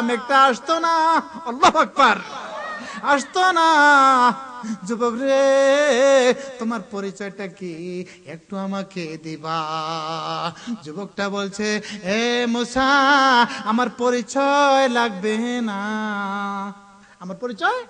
মেঘটা আসতো না, আল্লাহু আকবার, আসতো না। যুবক রে, তোমার পরিচয়টা কি একটু আমাকে দিবা? যুবকটা বলছে, এ মুসা, আমার পরিচয় লাগবে না, আমার পরিচয়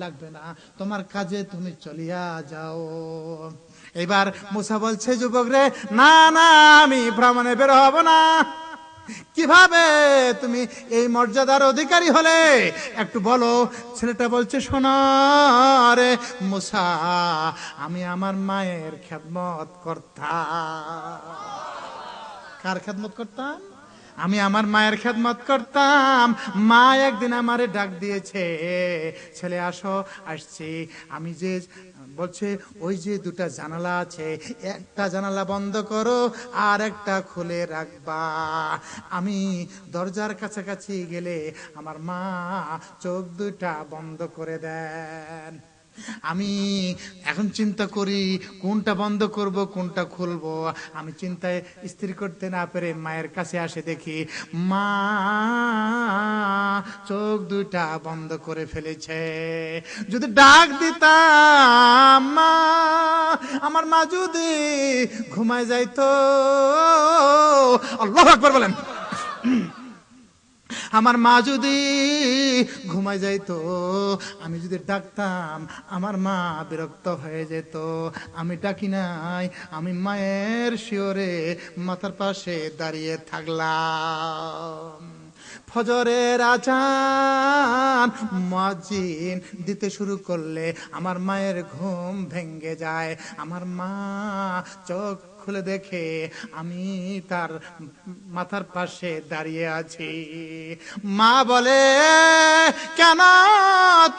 লাগবে না, তোমার কাজে তুমি চলিয়া যাও। এবার মুসা বলছে, যুবক রে, না না, আমি ভ্রমণে বের হব না। কিভাবে তুমি এই মর্যাদার অধিকারী হলে একটু বলো। ছেলেটা বলছে, শোনো রে মুসা, আমি আমার মায়ের খেদমত করতাম। কার খেদমত করতাম? আমি আমার মায়ের খেদমত করতাম। মা একদিন আমারে ডাক দিয়েছে, ছেলে আসো। আসছি। আমি যে বলছে, ওই যে দুটা জানালা আছে, একটা জানালা বন্ধ করো আর একটা খুলে রাখবা। আমি দরজার কাছাকাছি গেলে আমার মা চোখ দুটা বন্ধ করে দেন। আমি এখন চিন্তা করি কোনটা বন্ধ করব কোনটা খুলবো। আমি চিন্তায় স্থির করতে না পেরে মায়ের কাছে আসে, দেখি মা চোখ দুইটা বন্ধ করে ফেলেছে। যদি ডাক দিতাম মা, আমার মা যদি ঘুমায় যাইতো, আল্লাহু আকবার বলেন, আমার মা যদি ঘুমায় যাইতো, আমি যদি ডাকতাম আমার মা বিরক্ত হয়ে যেত। আমি ডাকি নাই, আমি মায়ের শিওরে মাথার পাশে দাঁড়িয়ে থাকলাম। ফজরের আজান মুয়াজ্জিন দিতে শুরু করলে আমার মায়ের ঘুম ভেঙে যায়। আমার মা চোখ খুলে দেখে আমি তার মাথার পাশে দাঁড়িয়ে আছি। মা বলে, কেন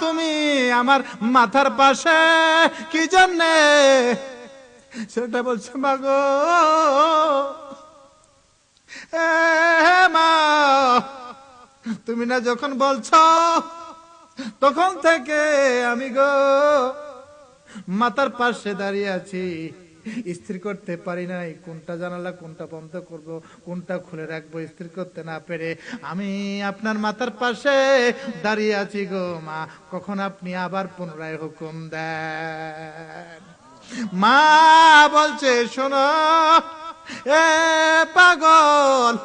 তুমি আমার মাথার পাশে, কি জন্যে? সেটা বলছে, মা গো, মা, তুমি না যখন বলছো তখন থেকে আমি গো মাথার পাশে দাঁড়িয়ে আছি, স্থির করতে পারি নাই কোনটা জানালা কোনটা বন্ধ করব, কোনটা খুলে রাখবো। স্থির করতে না পেরে আমি আপনার মাথার পাশে দাঁড়িয়ে আছি গো মা, কখন আপনি আবার পুনরায় হুকুম দেন। মা বলছে, শোনো এ পাগল,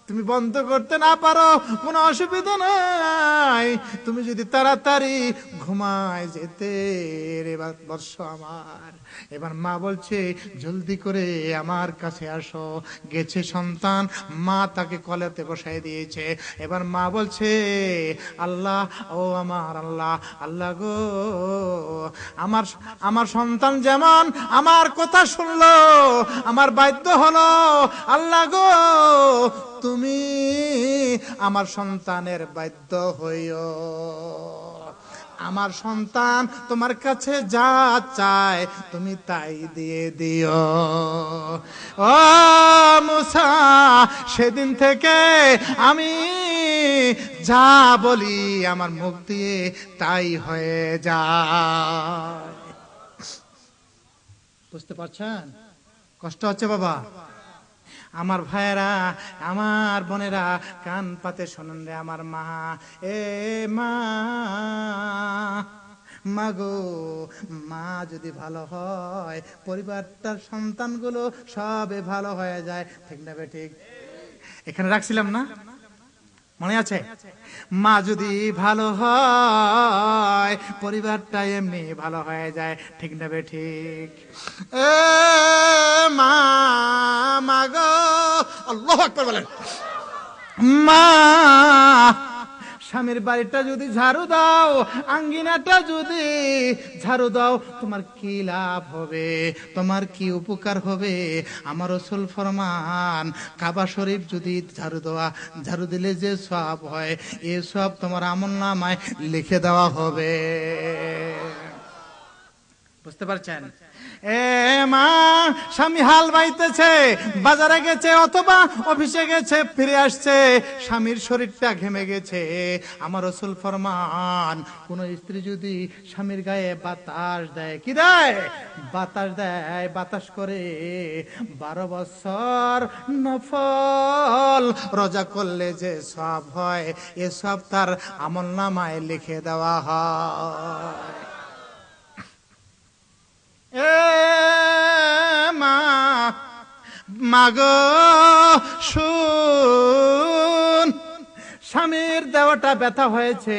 তুমি বন্ধ করতে না পারো কোনো অসুবিধা নাই, তুমি যদি তাড়াতাড়ি ঘুমায় যেতে রে বর্ষ আমার। এবার মা বলছে, জলদি করে আমার কাছে আসো। গেছে সন্তান, মা তাকে কলেতে বসাই দিয়েছে। এবার মা বলছে, আল্লাহ, ও আমার আল্লাহ, আল্লাহ গো, আমার সন্তান যেমন আমার কথা শুনলো, আমার বাধ্য হলো, আল্লাহ গো, তুমি আমার সন্তানের বাধ্য হইও। আমার সন্তান তোমার কাছে যা চায় তুমি তাই দিয়ে দিও। ও মুসা, সেদিন থেকে আমি যা বলি আমার মুখ দিয়ে তাই হয়ে যায়। বুঝতে পারছেন? কষ্ট হচ্ছে বাবা? আমার ভাইয়েরা, আমার বোনেরা, কান পাতে শোনেন রে আমার মা। এ মা, মাগো, মা যদি ভালো হয় পরিবারটার সন্তানগুলো সবে ভালো হয়ে যায়, ঠিক না বে ঠিক? এখানে রাখছিলাম না, মনে আছে? মা যদি ভালো হয় পরিবারটা এমনি ভালো হয়ে যায়, ঠিক না বে ঠিক? এ মা, মাগো, আল্লাহু আকবার বলেন। মা, স্বামীর বাড়িটা যদি ঝাড়ু দাও, আঙ্গিনাটা যদি ঝাড়ু দাও, তোমার কি লাভ হবে, তোমার কি উপকার হবে? আমার রাসূল ফরমান, কাবা শরীফ যদি ঝাড়ু দিলে যে সওয়াব হয়, এই সওয়াব তোমার আমলনামায় লিখে দেওয়া হবে। বুঝতে পারছেন? এ মা, স্বামী হাল বাইতেছে, বাজারে গেছে অথবা অফিসে গেছে, ফিরে আসছে, স্বামীর শরীরটা ঘেমে গেছে। আমার রাসূল ফরমান, কোন স্ত্রী যদি স্বামীর গায়ে বাতাস দেয়, কি দেয়? বাতাস দেয়, বাতাস করে 12 বছর নফল রোজা করলে যে সব হয়, এ সব তার আমলনামায় লিখে দেওয়া হয়। এ মা, মাগো শুন, স্বামীর দেওয়াটা ব্যথা হয়েছে,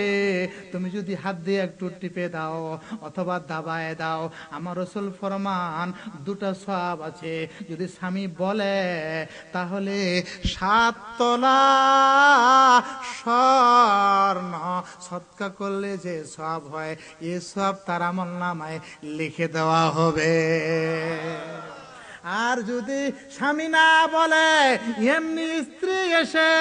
তুমি যদি হাত দিয়ে একটু টিপে দাও অথবা দাবায় দাও, আমার রাসূল ফরমান দুটো সওয়াব আছে। যদি স্বামী বলে তাহলে 7 তোলা স্বর্ণ সদকা করলে যে সওয়াব হয়, এ সওয়াব তার আমলনামায় লিখে দেওয়া হবে। আর যদি স্বামী না বলে, এমনি স্ত্রী এসে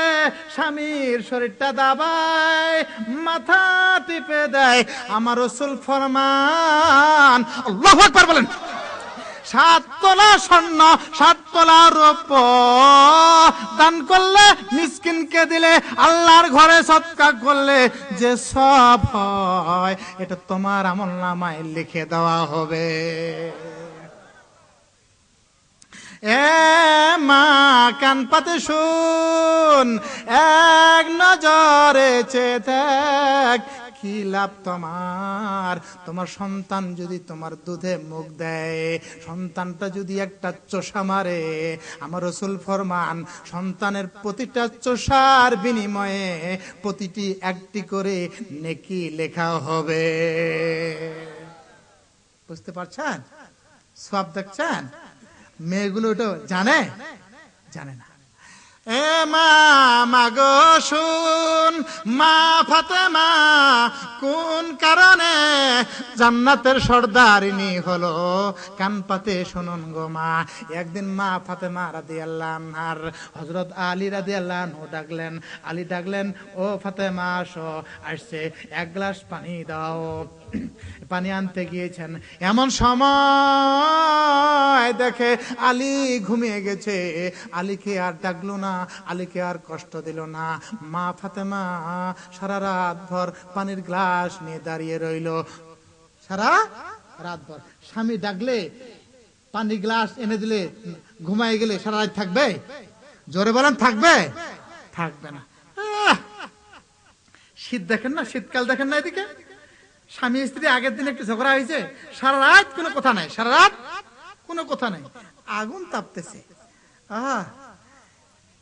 স্বামীর শরীরটা দাবায়, মাথা টিপে দেয়, আমার রাসূল ফরমান, আল্লাহু আকবার বলেন, 7 তোলা স্বর্ণ 7 তোলা রৌপ্য দান করলে, মিসকিনকে দিলে, আল্লাহর ঘরে সদকা করলে যে সব হয়, এটা তোমার আমলনামায় লিখে দেওয়া হবে। এ মা, কান পাতে শুন, এক নজরে চেয়ে দেখ, কি লাভ তোমার? তোমার সন্তান যদি তোমার দুধে মুখ দেয়, সন্তানটা যদি একটা চোষা মারে, আমার রাসূল ফরমান, সন্তানের প্রতিটা চোষার বিনিময়ে প্রতিটি একটি করে নেকি লেখা হবে। বুঝতে পারছেন? সওয়াব দেখছেন? মেয়েগুলো তো জানে না। এ মা, মাগো শুন, মা ফাতেমা কোন কারণে জান্নাতের সর্দারিনী হলো? কান পাতে শুনুন গো মা। একদিন মা ফাতেমা রাদিয়াল্লাহু আনহার হযরত আলী রাদিয়াল্লাহু আনহু ডাকলেন। আলী ডাকলেন, ও ফাতেমা আসো। আসছে, 1 গ্লাস পানি দাও। পানি আনতে গিয়েছেন, এমন সময় দেখে আলী ঘুমিয়ে গেছে। আলীকে আর ডাকলো না, আলীকে আর কষ্ট দিল না। মা ফাতেমা সারা রাত ভর পানির গ্লাস নিয়ে দাঁড়িয়ে রইল। সারা রাত ভর স্বামী ডাকলে, পানি গ্লাস এনে দিলে, ঘুমায় গেলে সারা রাত থাকবে? জোরে বলেন, থাকবে? থাকবে না। শীত দেখেন না, শীতকাল দেখেন না, এদিকে স্বামী স্ত্রী আগের দিন একটু ঝগড়া হয়েছে, সারা রাত কোনো কথা নাই, সারা রাত কোনো কথা নাই, আগুন তাপতেছে।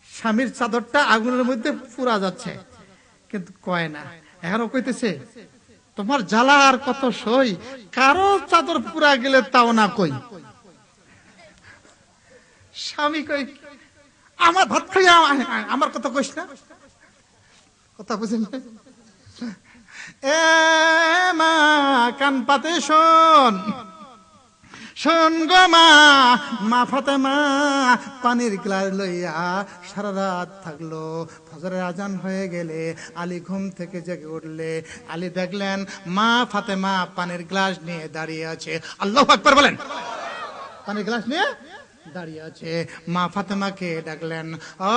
স্বামীর চাদরটা আগুনের মধ্যে পুরা যাচ্ছে, কিন্তু কয় না। এখনো কইতেছে, তোমার জ্বালা আর কত সই, কারো চাদর পুরা গেলে তাও না কই। স্বামী কই, আমার ভাত খাইয়া আমার কথা কইস না, কথা বুঝেন? এ মা, কান পাতে শোন, শোন গো মা। মা ফাতেমা পানির গ্লাস লইয়া সারা রাত থাকলো। ফজরের আজান হয়ে গেলে আলী ঘুম থেকে জেগে উঠলে, আলী দেখলেন মা ফাতেমা পানির গ্লাস নিয়ে দাঁড়িয়ে আছে। আল্লাহু আকবার বলেন। পানির গ্লাস নিয়ে দাঁড়িয়ে আছে। মা ফাতেমাকে ডাকলেন, ও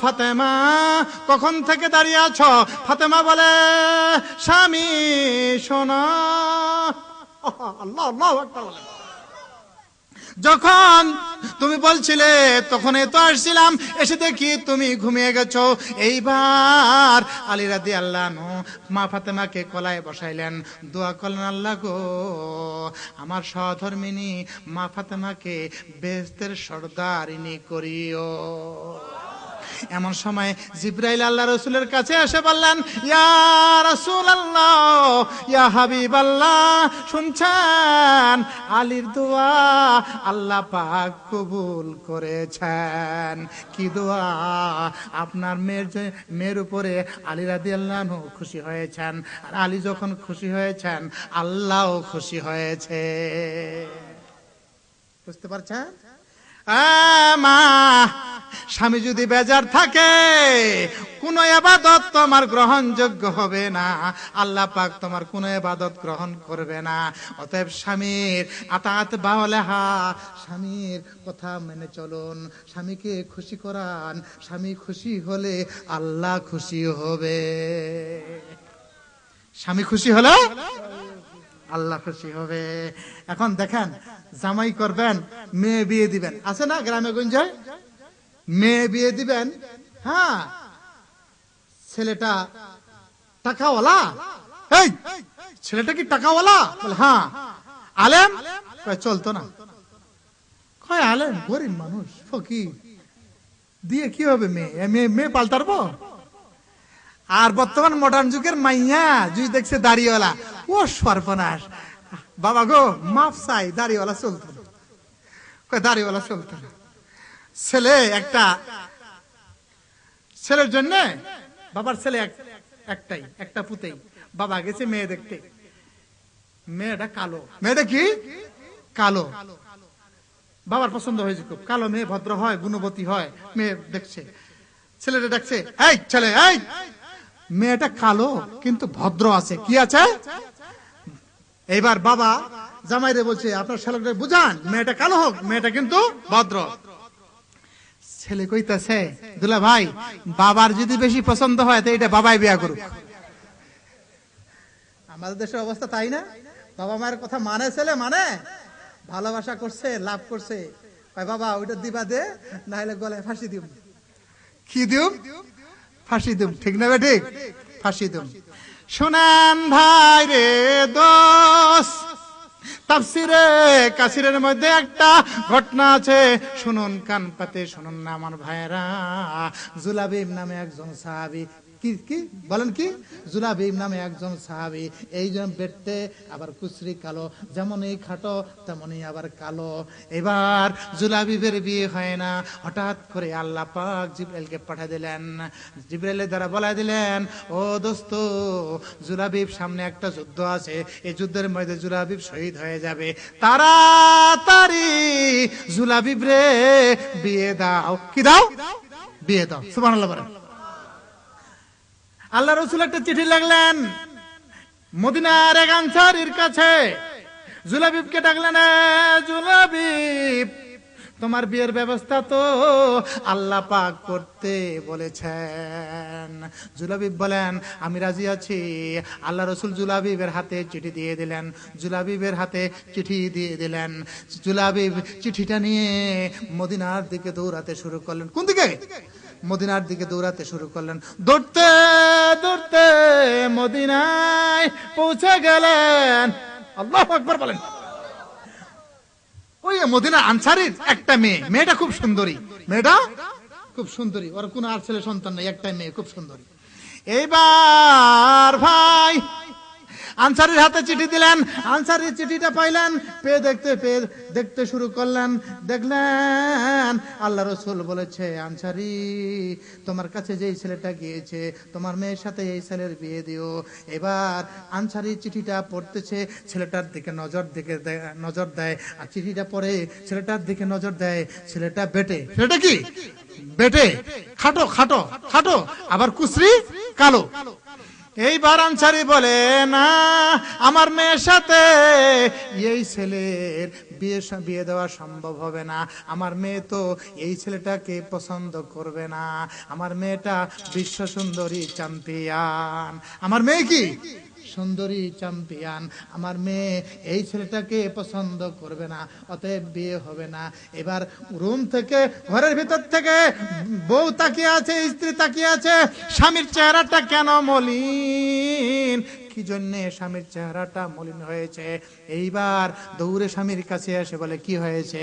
ফাতেমা, কখন থেকে দাঁড়িয়ে আছো? ফাতেমা বলে, স্বামী শোনো। আল্লাহু আকবার বলেন। যখন তুমি বলছিলে তখনই তো আসছিলাম, এসে দেখি তুমি ঘুমিয়ে গেছো। এইবার আলী রাদিয়াল্লাহু আনহু মা ফাতেমাকে কোলায় বসাইলেন, দোয়া করলেন, আল্লাহ গো, আমার সহধর্মিনী মা ফাতেমাকে বেহেশতের সর্দারিনী করিও। এমন সময় জিবরাইল আল্লাহ রাসূলের কাছে এসে বললেন, ইয়া রাসূলুল্লাহ, ইয়া হাবিবাল্লাহ, শুনছেন? আলীর দোয়া আল্লাহ পাক কবুল করেছেন। কি দোয়া? আপনার মেয়ের উপরে আলী রাদিয়াল্লাহু আনহু খুশি হয়েছেন, আর আলী যখন খুশি হয়েছেন, আল্লাহও খুশি হয়েছে। বুঝতে পারছেন? মা স্বামী যদি বেজার থাকে কোন ইবাদত তোমার গ্রহণযোগ্য হবে না, আল্লাহ পাক তোমার কোন ইবাদত গ্রহণ করবে না। অতএব স্বামীর আতাত বাওয়ালাহা, স্বামীর কথা মেনে চলুন, স্বামীকে খুশি করান। স্বামী খুশি হলে আল্লাহ খুশি হবে। স্বামী খুশি হলে আল্লাহ খুশি হবে। এখন দেখেন, জামাই করবেন, মেয়ে বিয়ে দিবেন, আছে না গ্রামে গঞ্জে? মেয়ে বিয়ে দিবেন, হ্যাঁ, ছেলেটা টাকাওয়ালা। এই ছেলেটা কি টাকাওয়ালা? বলে হ্যাঁ। আলেম? চলতো না। কয় আলেম গরিব মানুষ, ফকির, দিয়ে কি হবে? মেয়ে পাল্টারবো? আর বর্তমান মডার্ন যুগের মাইয়া যদি দেখছে দাড়িওয়ালা, ও সর্বনাশ, বাবা গো মাফ চাই, দাড়িওয়ালা চলতো না। দাড়িওয়ালা চলতো না। ছেলে একটা, ছেলের জন্য বাবার ছেলে একটাই, একটা পুতেই। বাবা গেছে মেয়ে দেখতে, মেয়েটা কালো। মেয়েটা কি? কালো। বাবার পছন্দ হয়েছে খুব, কালো মেয়ে, ভদ্র হয়, গুণবতী হয়। মেয়ে দেখছে, ছেলেটা দেখছে, এই ছেলে, এই মেয়েটা কালো কিন্তু ভদ্র আছে। কি আছে? এইবার বাবা জামাইরে বলছে, আপনার ছেলেকে বুঝান, মেয়েটা কালো হোক, মেয়েটা কিন্তু ভদ্র। ছেলে কইতাছে, দুলা ভাই, বাবার যদি বেশি পছন্দ হয় তো এটা বাবাই বিয়া করুক। আমাদের দেশের অবস্থা তাই না? বাবা মায়ের কথা মানে ছেলে, মানে ভালোবাসা করছে, লাভ করছে, বাবা ওইটা দিবা দে, না হলে গলায় ফাঁসি দিম। কি দিম? ফাঁসি দিম। ঠিক না? ঠিক, ফাঁসি দিম। শুনেন ভাই রে দোস্ত, তাফসিরে কাসিরের মধ্যে একটা ঘটনা আছে, শুনুন, কান পাতে শুনুন না আমার ভাইরা। জুলাবিব নামে একজন সাহাবী, কি বলেন, কি জুলাবিব নামে একজন সাহাবী, এই জন বেটতে আবার কুচরি কালো, যেমনই খাটো তেমনই আবার কালো। এবার জুলাবিবের বিয়ে হয় না। হঠাৎ করে আল্লাহ পাক জিবরাইলকে পাঠিয়ে দিলেন। জিবরাইলের দ্বারা বলে দিলেন, ও দোস্ত, জুলাবিব সামনে একটা যুদ্ধ আছে, এই যুদ্ধের মধ্যে জুলাবিব শহীদ হয়ে যাবে, তাড়াতাড়ি জুলাবিব রে বিয়ে দাও। কি দাও? বিয়ে দাও। সুবহানাল্লাহ বলেন। আল্লাহ রাসূল একটা চিঠি লিখলেন মদিনার এক আনসারীর কাছে, জুলাবিবকে ডাকলেন, জুলাবিব, তোমার বিয়ের ব্যবস্থা তো আল্লাহ পাক করতে বলেছেন। জুলাবিব বলেন, আমি রাজি আছি। আল্লাহ রাসূল জুলাবিবের হাতে চিঠি দিয়ে দিলেন। জুলাবিবের হাতে চিঠি দিয়ে দিলেন। জুলাবিব চিঠিটা নিয়ে মদিনার দিকে দৌড়াতে শুরু করলেন। কোন দিকে? মদিনার দিকে দৌড়াতে শুরু করলেন। দৌড়তে দৌড়তে মদিনায় পৌঁছে গেলেন। আল্লাহু আকবার বলেন। ওই মদিনার আনসারীর একটা মেয়ে, মেয়েটা খুব সুন্দরী, মেয়েটা খুব সুন্দরী, ওর কোনো আর ছেলে সন্তান নেই, একটাই মেয়ে, খুব সুন্দরী। এইবার ভাই আনসারীর হাতে চিঠি দিলেন। আনসারী চিঠিটা পাইলেন, দেখতে শুরু করলেন। দেখলেন আল্লাহ রাসূল বলেছে, আনসারী, তোমার কাছে যেই ছেলেটা গিয়েছে, তোমার মেয়ের সাথে এই ছেলের বিয়ে দিও। এবার আনসারী চিঠিটা পড়তেছে, ছেলেটার দিকে নজর দেয়, আর চিঠিটা পড়ে ছেলেটার দিকে নজর দেয়। ছেলেটা বেটে, ছেলেটা কি? বেটে, খাটো খাটো খাটো, আবার কুচরি কালো। এইবার আনসারী বলে, না, আমার মেয়ের সাথে এই ছেলের বিয়ে দেওয়া সম্ভব হবে না। আমার মেয়ে তো এই ছেলেটাকে পছন্দ করবে না। আমার মেয়েটা বিশ্ব সুন্দরী চ্যাম্পিয়ন। আমার মেয়ে কি? সুন্দরী চ্যাম্পিয়ন। আমার মেয়ে এই ছেলেটাকে পছন্দ করবে না, অতএব বিয়ে হবে না। এবার রুম থেকে, ঘরের ভিতর থেকে বউ তাকিয়ে আছে, স্ত্রী তাকিয়ে আছে, স্বামীর চেহারাটা কেন মলিন, কি জন্য স্বামীর চেহারাটা মলিন হয়েছে। এইবার দৌড়ে স্বামীর কাছে এসে বলে, কি হয়েছে?